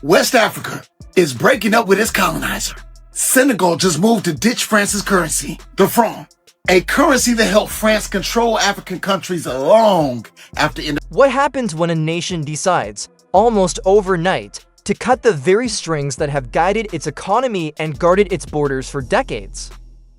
West Africa is breaking up with its colonizer. Senegal just moved to ditch France's currency, the franc, a currency that helped France control African countries long after independence. What happens when a nation decides, almost overnight, to cut the very strings that have guided its economy and guarded its borders for decades?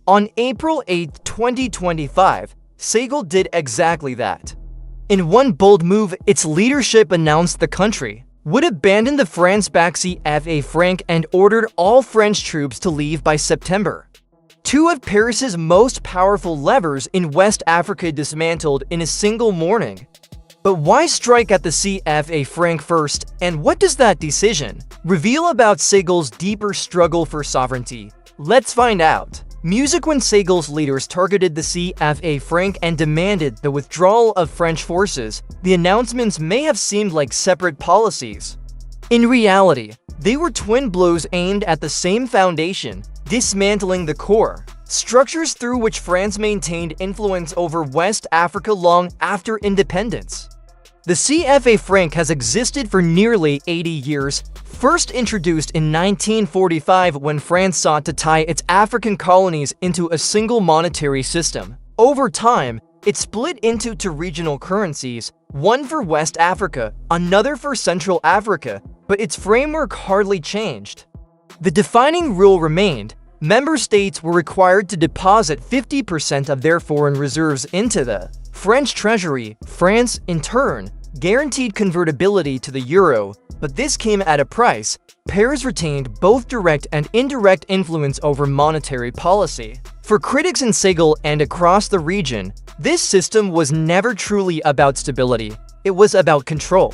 On April 8, 2025, Senegal did exactly that. In one bold move, its leadership announced the country would abandon the France-backed CFA franc and ordered all French troops to leave by September. Two of Paris's most powerful levers in West Africa dismantled in a single morning. But why strike at the CFA franc first, and what does that decision reveal about Senegal's deeper struggle for sovereignty? Let's find out. Music when Senegal's leaders targeted the CFA franc and demanded the withdrawal of French forces, the announcements may have seemed like separate policies. In reality, they were twin blows aimed at the same foundation, dismantling the core structures through which France maintained influence over West Africa long after independence. The CFA franc has existed for nearly 80 years, first introduced in 1945 when France sought to tie its African colonies into a single monetary system. Over time, it split into two regional currencies, one for West Africa, another for Central Africa, but its framework hardly changed. The defining rule remained: member states were required to deposit 50% of their foreign reserves into the French treasury. France, in turn, guaranteed convertibility to the euro, but this came at a price. Paris retained both direct and indirect influence over monetary policy. For critics in Senegal and across the region, this system was never truly about stability, it was about control.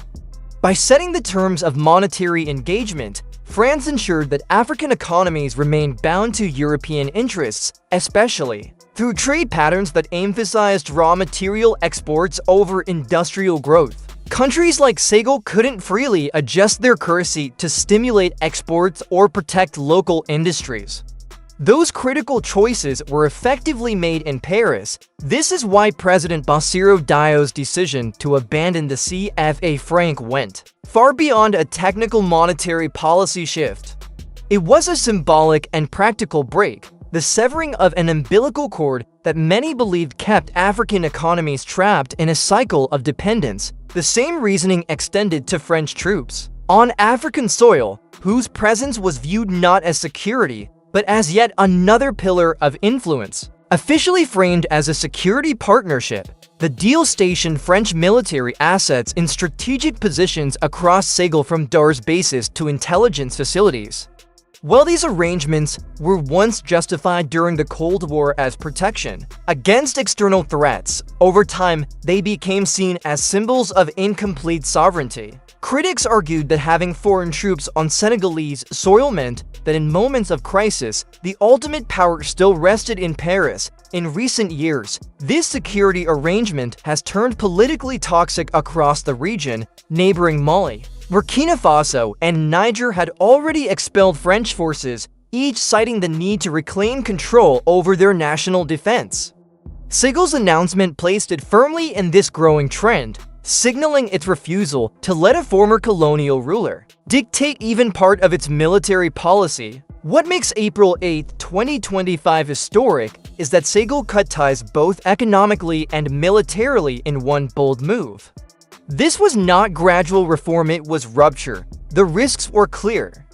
By setting the terms of monetary engagement, France ensured that African economies remained bound to European interests, especially through trade patterns that emphasized raw material exports over industrial growth. Countries like Senegal couldn't freely adjust their currency to stimulate exports or protect local industries. Those critical choices were effectively made in Paris. This is why President Bassirou Diomaye's decision to abandon the CFA franc went far beyond a technical monetary policy shift. It was a symbolic and practical break, the severing of an umbilical cord that many believed kept African economies trapped in a cycle of dependence. The same reasoning extended to French troops on African soil, whose presence was viewed not as security, but as yet another pillar of influence. Officially framed as a security partnership, the deal stationed French military assets in strategic positions across Senegal, from Dar's bases to intelligence facilities. While these arrangements were once justified during the Cold War as protection against external threats, over time they became seen as symbols of incomplete sovereignty. Critics argued that having foreign troops on Senegalese soil meant that in moments of crisis, the ultimate power still rested in Paris. In recent years, this security arrangement has turned politically toxic across the region. Neighboring Mali, Burkina Faso, and Niger had already expelled French forces, each citing the need to reclaim control over their national defense. Senegal's announcement placed it firmly in this growing trend, signaling its refusal to let a former colonial ruler dictate even part of its military policy. What makes April 8, 2025 historic is that Senegal cut ties both economically and militarily in one bold move. This was not gradual reform, it was rupture. The risks were clear.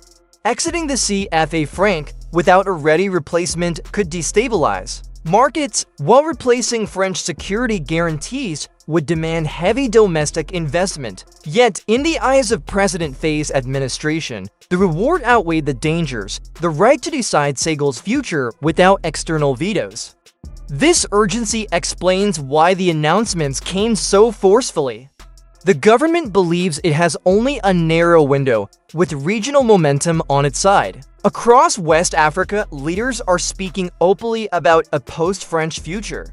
Exiting the CFA franc without a ready replacement could destabilize markets, while replacing French security guarantees would demand heavy domestic investment. Yet, in the eyes of President Faye's administration, the reward outweighed the dangers: the right to decide Senegal's future without external vetoes. This urgency explains why the announcements came so forcefully. The government believes it has only a narrow window, with regional momentum on its side. Across West Africa, leaders are speaking openly about a post-French future.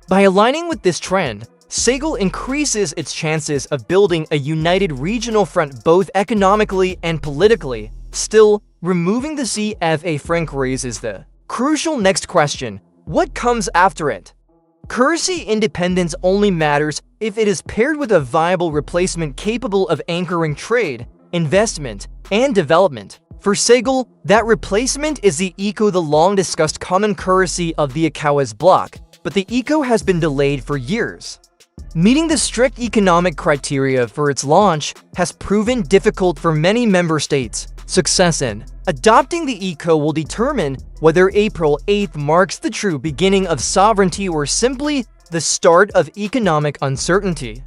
By aligning with this trend, Senegal increases its chances of building a united regional front both economically and politically. Still, removing the CFA franc raises the crucial next question: what comes after it? Currency independence only matters if it is paired with a viable replacement capable of anchoring trade, investment, and development. For Senegal, that replacement is the ECO, the long-discussed common currency of the ECOWAS bloc, but the ECO has been delayed for years. Meeting the strict economic criteria for its launch has proven difficult for many member states. Success in adopting the ECO will determine whether April 8th marks the true beginning of sovereignty or simply the start of economic uncertainty.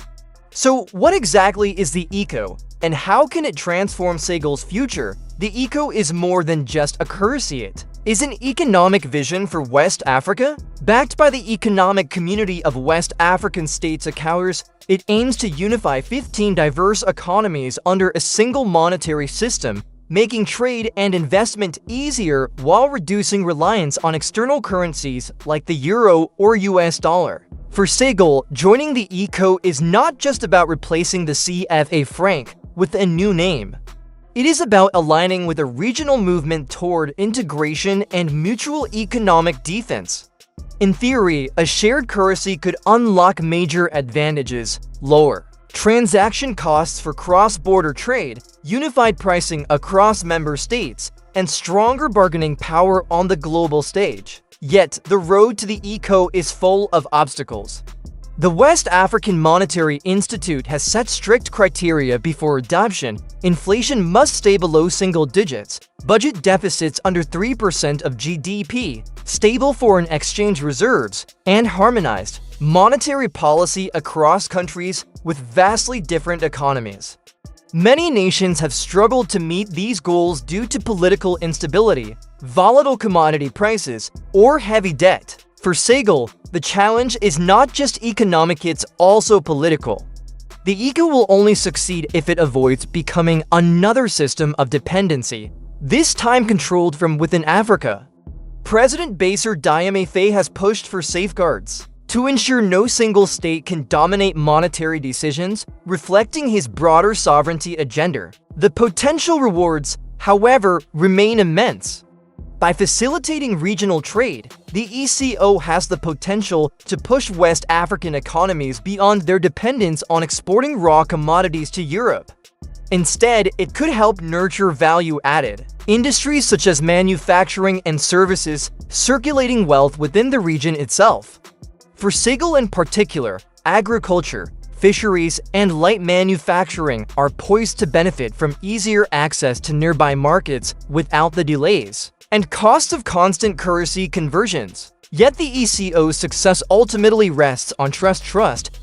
So, what exactly is the ECO, and how can it transform Senegal's future? The ECO is more than just a currency. It is an economic vision for West Africa. Backed by the Economic Community of West African States (ECOWAS), it aims to unify 15 diverse economies under a single monetary system, making trade and investment easier while reducing reliance on external currencies like the euro or US dollar. For Senegal, joining the ECO is not just about replacing the CFA franc with a new name. It is about aligning with a regional movement toward integration and mutual economic defense. In theory, a shared currency could unlock major advantages: lower transaction costs for cross-border trade, unified pricing across member states, and stronger bargaining power on the global stage. Yet, the road to the ECO is full of obstacles. The West African Monetary Institute has set strict criteria before adoption. Inflation must stay below single digits, budget deficits under 3% of GDP, stable foreign exchange reserves, and harmonized monetary policy across countries with vastly different economies. Many nations have struggled to meet these goals due to political instability, volatile commodity prices, or heavy debt. For Senegal, the challenge is not just economic, it's also political. The ECO will only succeed if it avoids becoming another system of dependency, this time controlled from within Africa. President Bassirou Diomaye Faye has pushed for safeguards to ensure no single state can dominate monetary decisions, reflecting his broader sovereignty agenda. The potential rewards, however, remain immense. By facilitating regional trade, the ECO has the potential to push West African economies beyond their dependence on exporting raw commodities to Europe. Instead, it could help nurture value-added industries such as manufacturing and services, circulating wealth within the region itself. For Senegal in particular, agriculture, fisheries, and light manufacturing are poised to benefit from easier access to nearby markets without the delays and costs of constant currency conversions. Yet the ECO's success ultimately rests on trust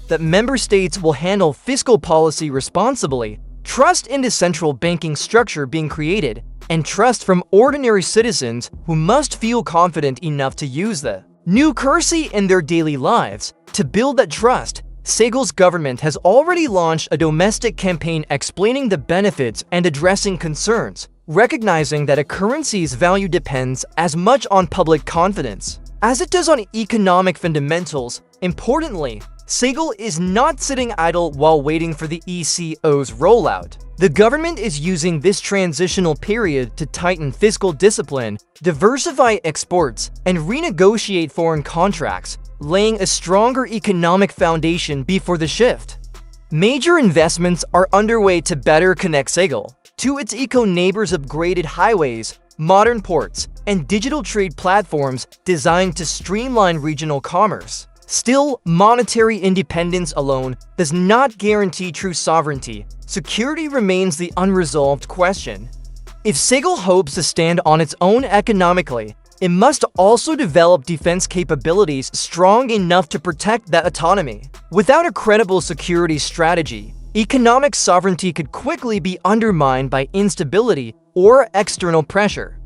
that member states will handle fiscal policy responsibly, trust in the central banking structure being created, and trust from ordinary citizens who must feel confident enough to use the new currency in their daily lives. To build that trust, Senegal's government has already launched a domestic campaign explaining the benefits and addressing concerns, recognizing that a currency's value depends as much on public confidence as it does on economic fundamentals. Importantly, Senegal is not sitting idle while waiting for the ECO's rollout. The government is using this transitional period to tighten fiscal discipline, diversify exports, and renegotiate foreign contracts, laying a stronger economic foundation before the shift. Major investments are underway to better connect Senegal to its eco-neighbors. Upgraded highways, modern ports, and digital trade platforms designed to streamline regional commerce. Still, monetary independence alone does not guarantee true sovereignty. Security remains the unresolved question. If Senegal hopes to stand on its own economically, it must also develop defense capabilities strong enough to protect that autonomy. Without a credible security strategy, economic sovereignty could quickly be undermined by instability or external pressure.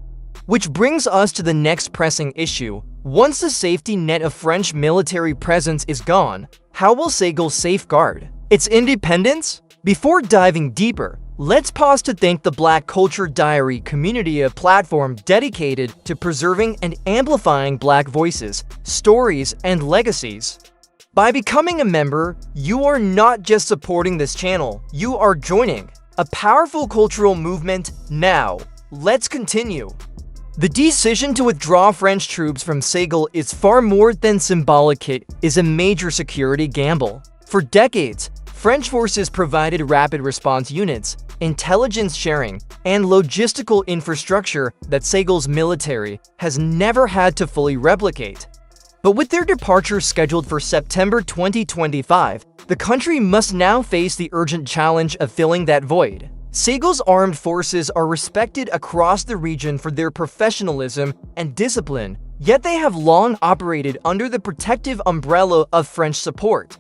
Which brings us to the next pressing issue. Once the safety net of French military presence is gone, how will Senegal safeguard its independence? Before diving deeper, let's pause to thank the Black Culture Diary community, a platform dedicated to preserving and amplifying Black voices, stories, and legacies. By becoming a member, you are not just supporting this channel, you are joining a powerful cultural movement. Now, let's continue. The decision to withdraw French troops from Senegal is far more than symbolic. It is a major security gamble. For decades, French forces provided rapid response units, intelligence sharing, and logistical infrastructure that Senegal's military has never had to fully replicate. But with their departure scheduled for September 2025, the country must now face the urgent challenge of filling that void. Senegal's armed forces are respected across the region for their professionalism and discipline, yet they have long operated under the protective umbrella of French support.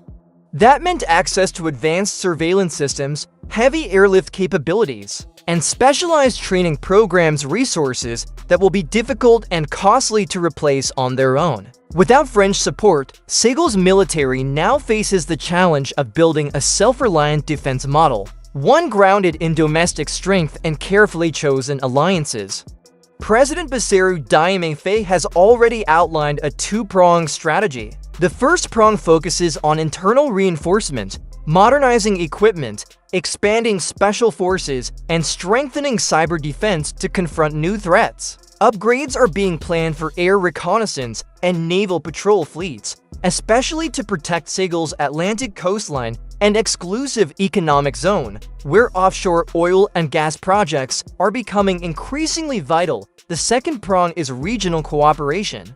That meant access to advanced surveillance systems, heavy airlift capabilities, and specialized training programs resources that will be difficult and costly to replace on their own. Without French support, Senegal's military now faces the challenge of building a self-reliant defense model, one grounded in domestic strength and carefully chosen alliances. President Bassirou Diomaye Faye has already outlined a two-pronged strategy. The first prong focuses on internal reinforcement, modernizing equipment, expanding special forces, and strengthening cyber defense to confront new threats. Upgrades are being planned for air reconnaissance and naval patrol fleets, especially to protect Senegal's Atlantic coastline and exclusive economic zone, where offshore oil and gas projects are becoming increasingly vital. The second prong is regional cooperation.